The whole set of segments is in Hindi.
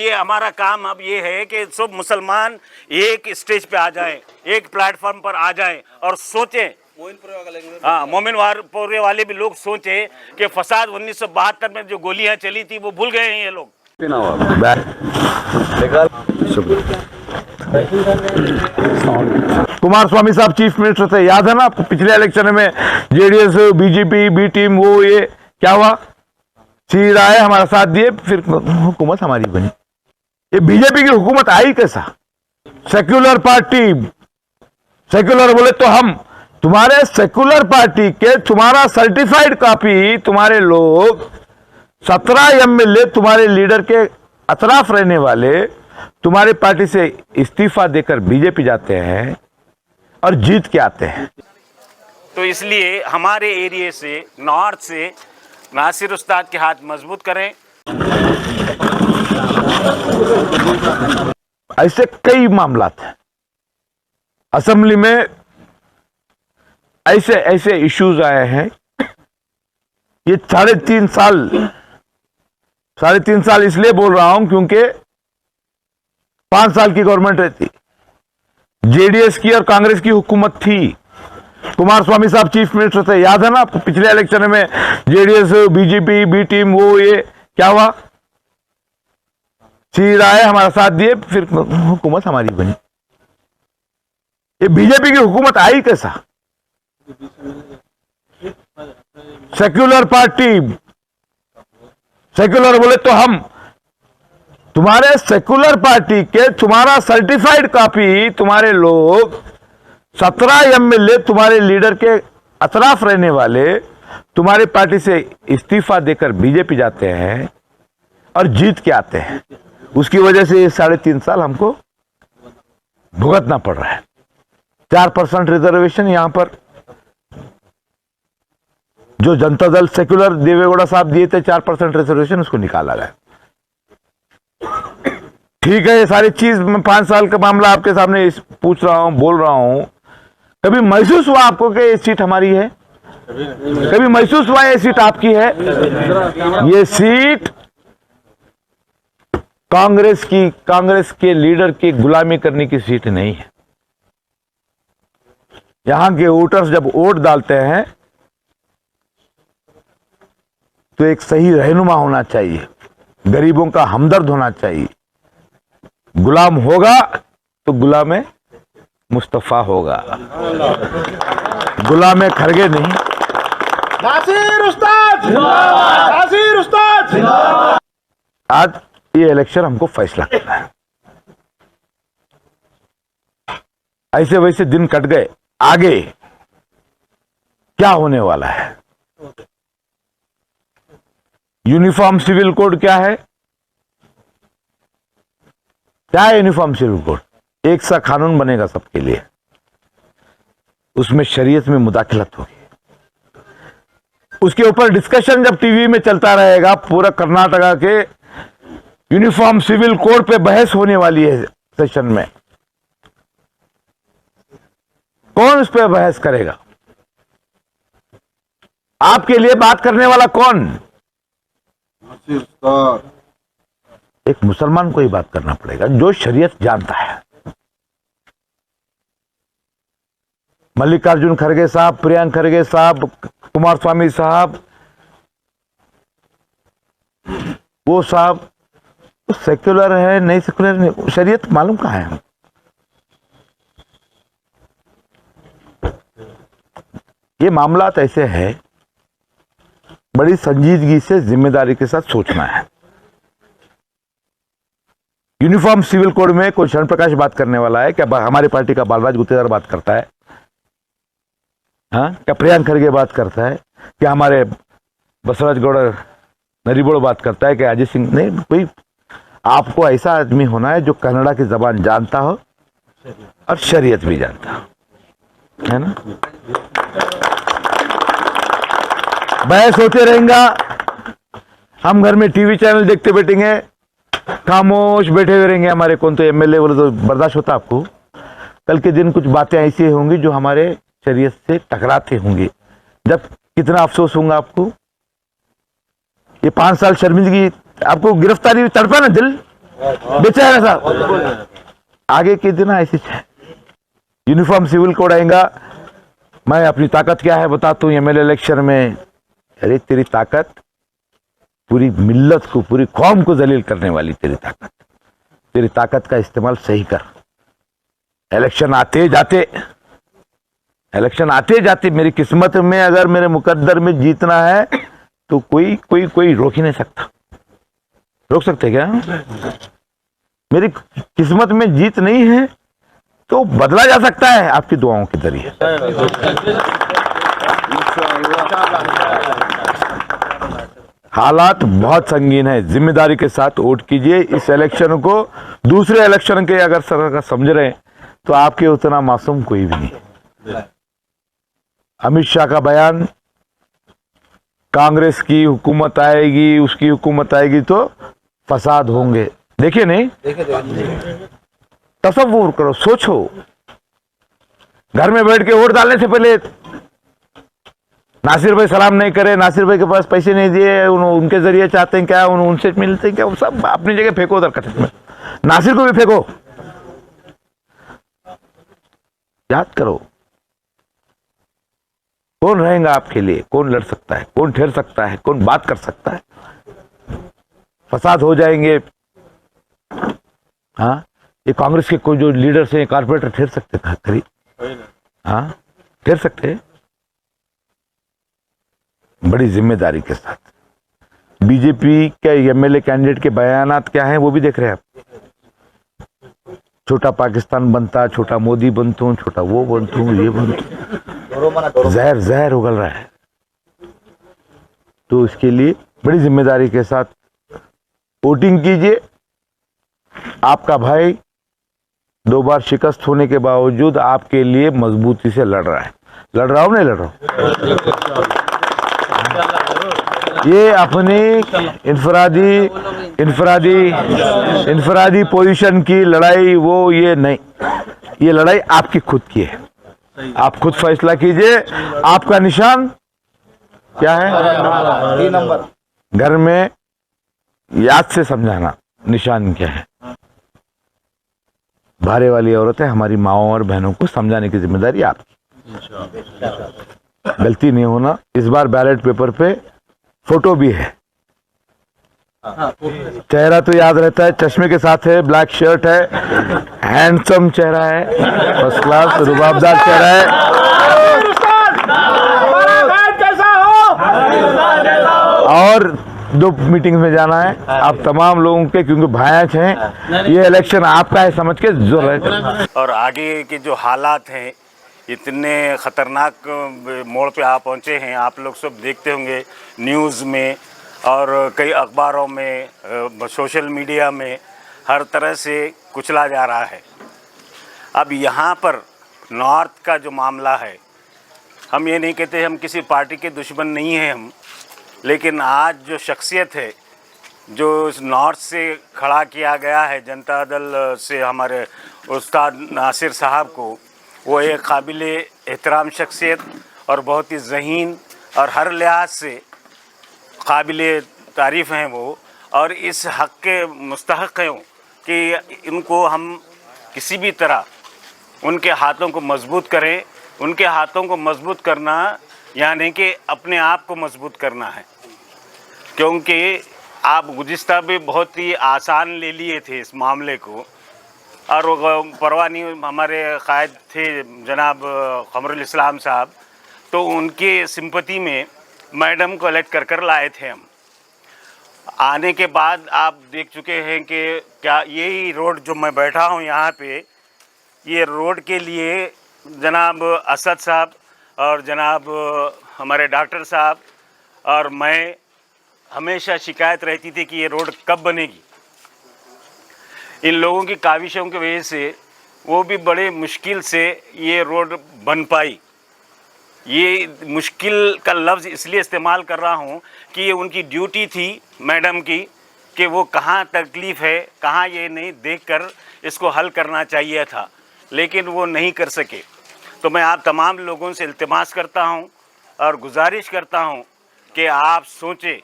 ये हमारा काम अब ये है कि सब मुसलमान एक स्टेज पे आ जाएं, एक प्लेटफॉर्म पर आ जाएं और सोचें। हाँ, मोमिनपुरे वाले भी लोग सोचें कि फसाद 1972 में जो गोलियां चली थी वो भूल गए हैं ये लोग। कुमारस्वामी साहब चीफ मिनिस्टर थे, याद है ना आपको? पिछले इलेक्शन में जेडीएस, बीजेपी, बी टीम, वो ये क्या हुआ? सीधा आए, हमारा साथ दिए, फिर हुकूमत हमारी बनी। ये बीजेपी की हुकूमत आई कैसा? सेक्युलर पार्टी, सेक्युलर बोले तो हम, तुम्हारे सेक्युलर पार्टी के तुम्हारा सर्टिफाइड कॉपी तुम्हारे लोग 17 एमएलए तुम्हारे लीडर के अतराफ रहने वाले तुम्हारे पार्टी से इस्तीफा देकर बीजेपी जाते हैं और जीत के आते हैं। तो इसलिए हमारे एरिया से, नॉर्थ से नासिर उस्ताद के हाथ मजबूत करें। ऐसे कई मामलात हैं असेंबली में, ऐसे ऐसे इश्यूज आए हैं। ये 3.5 साल इसलिए बोल रहा हूं क्योंकि 5 साल की गवर्नमेंट रहती, जेडीएस की और कांग्रेस की हुकूमत थी। कुमारस्वामी साहब चीफ मिनिस्टर थे, याद है ना आपको? पिछले इलेक्शन में जेडीएस, बीजेपी, बी टीम, वो ये क्या हुआ? सीधा आए, हमारा साथ दिए, फिर हुकूमत हमारी बनी। ये बीजेपी की हुकूमत आई कैसा? सेक्युलर पार्टी, सेक्युलर बोले तो हम, तुम्हारे सेक्युलर पार्टी के तुम्हारा सर्टिफाइड कॉपी तुम्हारे लोग 17 एमएलए तुम्हारे लीडर के अतराफ रहने वाले तुम्हारे पार्टी से इस्तीफा देकर बीजेपी जाते हैं और जीत के आते हैं। उसकी वजह से 3.5 साल हमको भुगतना पड़ रहा है। 4% रिजर्वेशन यहां पर जो जनता दल सेक्युलर देवेगौड़ा साहब दिए थे 4% रिजर्वेशन, उसको निकाला गया। ठीक है, ये सारी चीज मैं 5 साल का मामला आपके सामने पूछ रहा हूं, बोल रहा हूं। कभी महसूस हुआ आपको कि ये सीट हमारी है? कभी महसूस हुआ ये सीट आपकी है? ये सीट कांग्रेस के लीडर की गुलामी करने की सीट नहीं है। यहां के वोटर्स जब वोट डालते हैं तो एक सही रहनुमा होना चाहिए, गरीबों का हमदर्द होना चाहिए। गुलाम होगा तो गुलाम मुस्तफा होगा, गुलाम खरगे नहीं। नासिर उस्ताद जिंदाबाद, नासिर उस्ताद जिंदाबाद। आज ये इलेक्शन हमको फैसला करना है। ऐसे वैसे दिन कट गए, आगे क्या होने वाला है? यूनिफॉर्म सिविल कोड क्या है? क्या है यूनिफॉर्म सिविल कोड? एक सा कानून बनेगा सबके लिए, उसमें शरीयत में मुदाखलत होगी। उसके ऊपर डिस्कशन जब टीवी में चलता रहेगा, पूरा कर्नाटका के यूनिफॉर्म सिविल कोड पे बहस होने वाली है सेशन में। कौन इस पे बहस करेगा? आपके लिए बात करने वाला कौन? एक मुसलमान को ही बात करना पड़ेगा जो शरीयत जानता है। मल्लिकार्जुन खड़गे साहब, प्रियंक खड़गे साहब, कुमारस्वामी साहब, वो साहब सेक्युलर है नहीं सेक्युलर नहीं, शरीयत मालूम कहां है? ये मामला ऐसे है, बड़ी संजीदगी से जिम्मेदारी के साथ सोचना है। यूनिफॉर्म सिविल कोड में कोई शरण प्रकाश बात करने वाला है क्या? हमारी पार्टी का बालराज गुत्तेदार बात करता है? हाँ, क्या प्रियंक खड़गे बात करता है? क्या हमारे बसवराज गौड़ नरीबोड़ बात करता है? क्या अजय सिंह? नहीं, कोई आपको ऐसा आदमी होना है जो कन्नड़ा की जबान जानता हो और शरीयत भी जानता हो, है ना? बहस होते रहेगा, हम घर में टीवी चैनल देखते बैठेंगे, खामोश बैठे हुए रहेंगे। हमारे कौन तो एमएलए बोले तो बर्दाश्त होता आपको? कल के दिन कुछ बातें ऐसी होंगी जो हमारे शरीयत से टकराते होंगे, जब कितना अफसोस होगा आपको। ये 5 साल शर्मिंदगी, आपको गिरफ्तारी तड़पा ना दिल, बेचारा साहब आगे के दिन ऐसे यूनिफॉर्म सिविल कोड आएगा, मैं अपनी ताकत क्या है बताता हूँ एमएलए इलेक्शन में। अरे तेरी ताकत पूरी मिल्लत को, पूरी कौम को जलील करने वाली तेरी ताकत का इस्तेमाल सही कर। इलेक्शन आते जाते मेरी किस्मत में, अगर मेरे मुकद्दर में जीतना है तो कोई रोक ही नहीं सकता। रोक सकते क्या? मेरी किस्मत में जीत नहीं है तो बदला जा सकता है आपकी दुआओं के जरिए। हालात बहुत संगीन है, जिम्मेदारी के साथ वोट कीजिए। इस इलेक्शन को दूसरे इलेक्शन के अगर सरकार समझ रहे हैं तो आपके उतना मासूम कोई भी नहीं। अमित शाह का बयान, कांग्रेस की हुकूमत आएगी, उसकी हुकूमत आएगी तो फसाद होंगे। देखिए नहीं, तसव्वुर करो, सोचो। घर में बैठ के वोट डालने से पहले नासिर भाई सलाम नहीं करे, नासिर भाई के पास पैसे नहीं दिए, उनके जरिए चाहते हैं क्या, उनसे मिलते हैं क्या, वो सब अपनी जगह फेंको उधर कचरे में। नासिर को भी फेंको। याद करो कौन रहेगा आपके लिए, कौन लड़ सकता है, कौन ठहर सकता है, कौन बात कर सकता है। फसाद हो जाएंगे। हाँ, ये कांग्रेस के कोई जो लीडर्स हैं, कारपोरेटर ठहर सकते था करीब? हाँ, ठहर सकते हैं। बड़ी जिम्मेदारी के साथ बीजेपी के एमएलए कैंडिडेट के बयानात क्या हैं वो भी देख रहे हैं आप। छोटा पाकिस्तान बनता, छोटा मोदी बनतू, छोटा वो बनतू, ये बनतू, जहर उगल रहा है। तो इसके लिए बड़ी जिम्मेदारी के साथ वोटिंग कीजिए। आपका भाई 2 बार शिकस्त होने के बावजूद आपके लिए मजबूती से लड़ रहा है। लड़ रहा हूं नहीं लड़ रहा हूं? ये अपनी इनफरादी पोजीशन की लड़ाई, वो ये नहीं, ये लड़ाई आपकी खुद की है। आप खुद फैसला कीजिए। आपका निशान क्या है? 3 नंबर। घर में याद से समझाना निशान क्या है। भारे वाली औरतें, हमारी माओं और बहनों को समझाने की जिम्मेदारी आपकी। गलती नहीं होना। इस बार बैलेट पेपर पे फोटो भी है। चेहरा तो याद रहता है, चश्मे के साथ है, ब्लैक शर्ट है, हैंडसम चेहरा है, फर्स्ट क्लास रुबाबदार चेहरा है। और 2 मीटिंग में जाना है आप तमाम लोगों के, क्योंकि भायाच हैं। ये इलेक्शन आपका है समझ के जोर है। और आगे के जो हालात हैं, इतने ख़तरनाक मोड़ पे आप पहुँचे हैं। आप लोग सब देखते होंगे न्यूज़ में और कई अखबारों में, सोशल मीडिया में, हर तरह से कुचला जा रहा है। अब यहाँ पर नॉर्थ का जो मामला है, हम ये नहीं कहते हम किसी पार्टी के दुश्मन नहीं हैं हम, लेकिन आज जो शख्सियत है जो इस नॉर्थ से खड़ा किया गया है जनता दल से, हमारे उस्ताद नासिर साहब को, वो एक काबिल एहतराम शख्सियत और बहुत ही ज़हीन और हर लिहाज से काबिल तारीफ़ हैं वो। और इस हक़ के मुस्तहक़ हैं कि इनको हम किसी भी तरह उनके हाथों को मजबूत करें। उनके हाथों को मजबूत करना यानी कि अपने आप को मजबूत करना है, क्योंकि आप गुज़िश्ता भी बहुत ही आसान ले लिए थे इस मामले को। और परवाह नहीं, हमारे कायद थे जनाब क़मरुल इस्लाम साहब, तो उनके सिंपति में मैडम को इलेक्ट कर लाए थे हम। आने के बाद आप देख चुके हैं कि क्या यही रोड जो मैं बैठा हूँ यहाँ पे, ये रोड के लिए जनाब असद साहब और जनाब हमारे डॉक्टर साहब और मैं हमेशा शिकायत रहती थी कि ये रोड कब बनेगी। इन लोगों की काविशों की वजह से वो भी बड़े मुश्किल से ये रोड बन पाई। ये मुश्किल का लफ्ज़ इसलिए इस्तेमाल कर रहा हूँ कि ये उनकी ड्यूटी थी मैडम की कि वो कहाँ तकलीफ़ है, कहाँ ये नहीं देखकर इसको हल करना चाहिए था, लेकिन वो नहीं कर सके। तो मैं आप तमाम लोगों से इल्तिमास करता हूँ और गुजारिश करता हूँ कि आप सोचें,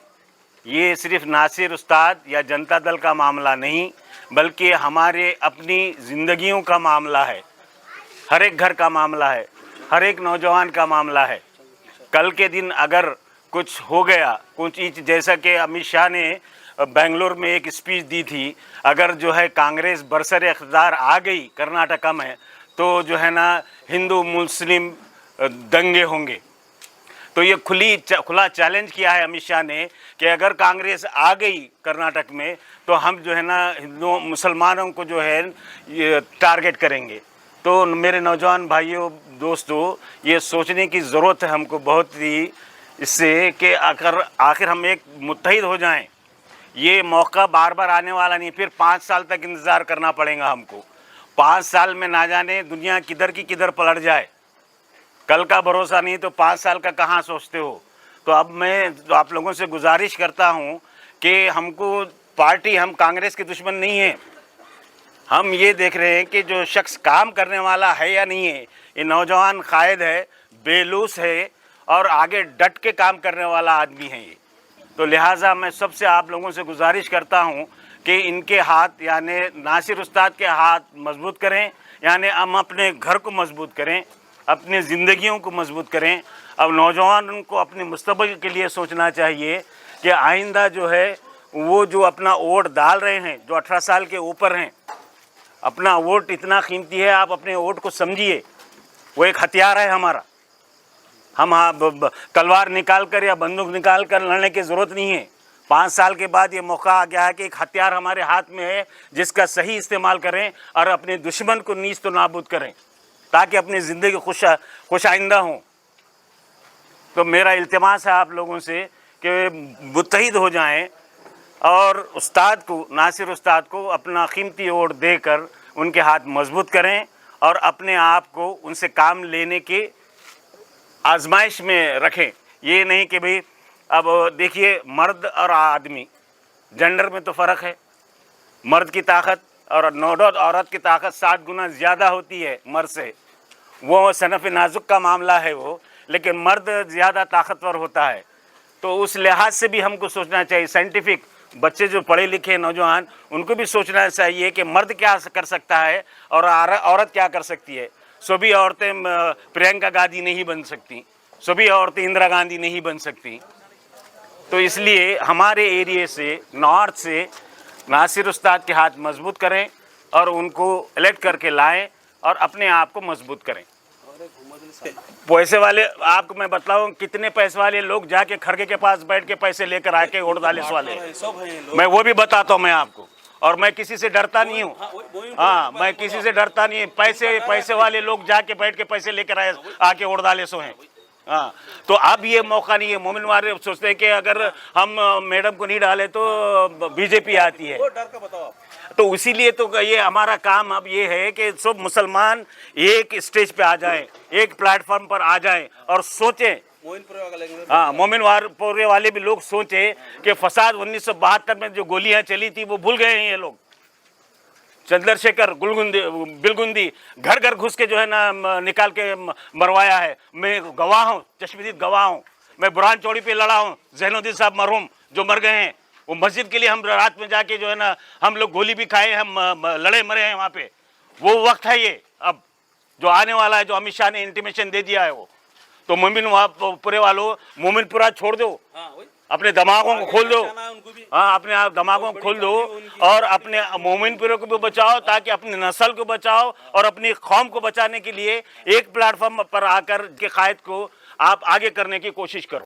ये सिर्फ़ नासिर उस्ताद या जनता दल का मामला नहीं, बल्कि हमारे अपनी ज़िंदगियों का मामला है, हर एक घर का मामला है, हर एक नौजवान का मामला है। कल के दिन अगर कुछ हो गया, कुछ चीज़ जैसा कि अमित शाह ने बेंगलोर में एक स्पीच दी थी, अगर जो है कांग्रेस बरसर इख्तियार आ गई कर्नाटका में, तो जो है ना हिंदू मुस्लिम दंगे होंगे। तो ये खुला चैलेंज किया है अमित शाह ने कि अगर कांग्रेस आ गई कर्नाटक में तो हम जो है ना हिंदू मुसलमानों को जो है ये टारगेट करेंगे। तो मेरे नौजवान भाइयों दोस्तों, ये सोचने की ज़रूरत है हमको बहुत ही, इससे कि अगर आखिर हम एक मुत्तहिद हो जाएं। ये मौका बार बार आने वाला नहीं, फिर 5 साल तक इंतज़ार करना पड़ेगा हमको। 5 साल में ना जाने दुनिया किधर की किधर पलट जाए, कल का भरोसा नहीं, तो 5 साल का कहाँ सोचते हो। तो अब मैं तो आप लोगों से गुजारिश करता हूँ कि हमको पार्टी, हम कांग्रेस के दुश्मन नहीं हैं, हम ये देख रहे हैं कि जो शख्स काम करने वाला है या नहीं है, ये नौजवान कायद है, बेलूस है और आगे डट के काम करने वाला आदमी है ये। तो लिहाजा मैं सबसे आप लोगों से गुजारिश करता हूँ कि इनके हाथ यानी नासिर उस्ताद के हाथ मजबूत करें, यानी हम अपने घर को मजबूत करें, अपनी ज़िंदगियों को मजबूत करें। अब नौजवानों को अपने मुस्तकबिल के लिए सोचना चाहिए कि आइंदा जो है वो जो अपना वोट डाल रहे हैं, जो 18 साल के ऊपर हैं, अपना वोट इतना कीमती है, आप अपने वोट को समझिए, वो एक हथियार है हमारा। हम तलवार निकाल कर या बंदूक निकाल कर लड़ने की ज़रूरत नहीं है। 5 साल के बाद ये मौका आ गया है कि एक हथियार हमारे हाथ में है, जिसका सही इस्तेमाल करें और अपने दुश्मन को नीच तो नाबूद करें, ताकि अपनी ज़िंदगी खुश आइंदा हो। तो मेरा इल्तिमास है आप लोगों से कि मुत्तहिद हो जाएं और उस्ताद को, नासिर उस्ताद को अपना कीमती वोट देकर उनके हाथ मजबूत करें और अपने आप को उनसे काम लेने के आजमाइश में रखें। ये नहीं कि भाई अब देखिए, मर्द और आदमी जेंडर में तो फ़र्क है। मर्द की ताकत और नौडौत औरत की ताकत 7 गुना ज़्यादा होती है मर्द से। वो सनफ़ नाजुक का मामला है वो, लेकिन मर्द ज़्यादा ताकतवर होता है। तो उस लिहाज से भी हमको सोचना चाहिए। साइंटिफिक बच्चे जो पढ़े लिखे नौजवान, उनको भी सोचना चाहिए कि मर्द क्या कर सकता है और औरत क्या कर सकती है। सभी औरतें प्रियंका गांधी नहीं बन सकती, सभी औरतें इंदिरा गांधी नहीं बन सकती। तो इसलिए हमारे एरिए से, नॉर्थ से नासिर उस्ताद के हाथ मजबूत करें और उनको इलेक्ट करके लाएं और अपने आप को मजबूत करें। पैसे वाले, आपको मैं बताऊं कितने पैसे वाले लोग जाके खड़गे के पास बैठ के पैसे लेकर आए के वोट डाले वाले, मैं वो भी बताता हूं मैं आपको। और मैं किसी से डरता नहीं हूँ, हाँ, मैं किसी से डरता नहीं। पैसे वाले लोग जाके बैठ के पैसे लेकर आए, आके वोट डाले सो हैं। हाँ, तो अब ये मौका नहीं है। मोमिन वाले सोचते हैं कि अगर हम मैडम को नहीं डाले तो बीजेपी आती है। डर का बताओ आप। तो इसीलिए तो ये हमारा काम अब ये है कि सब मुसलमान एक स्टेज पे आ जाएं, एक प्लेटफॉर्म पर आ जाएं और सोचें। हाँ, मोमिनपुर वाले भी लोग सोचे कि फसाद 1972 में जो गोलियां चली थी वो भूल गए हैं ये लोग। चंद्रशेखर बिलगुंदी घर घर घुस के जो है ना निकाल के मरवाया है। मैं गवाह हूँ, चश्मदीद गवाह हूँ। मैं बुरहान चौड़ी पे लड़ा हूँ, ज़ैनुद्दीन साहब मरहूम जो मर गए हैं, वो मस्जिद के लिए हम रात में जाके जो है ना हम लोग गोली भी खाए, हम लड़े मरे हैं वहाँ पे। वो वक्त है ये अब जो आने वाला है, जो अमित शाह ने इंटीमेशन दे दिया है वो। तो मोमिनपुरे वालों, मोमिनपुरा छोड़ दो, अपने दिमागों को खोल दो। हाँ, अपने आप दिमागों को खोल दो और अपने मोमिनपुरे को भी बचाओ, ताकि अपनी नस्ल को बचाओ और अपनी कौम को बचाने के लिए एक प्लेटफॉर्म पर आकर के कायद को आप आगे करने की कोशिश करो।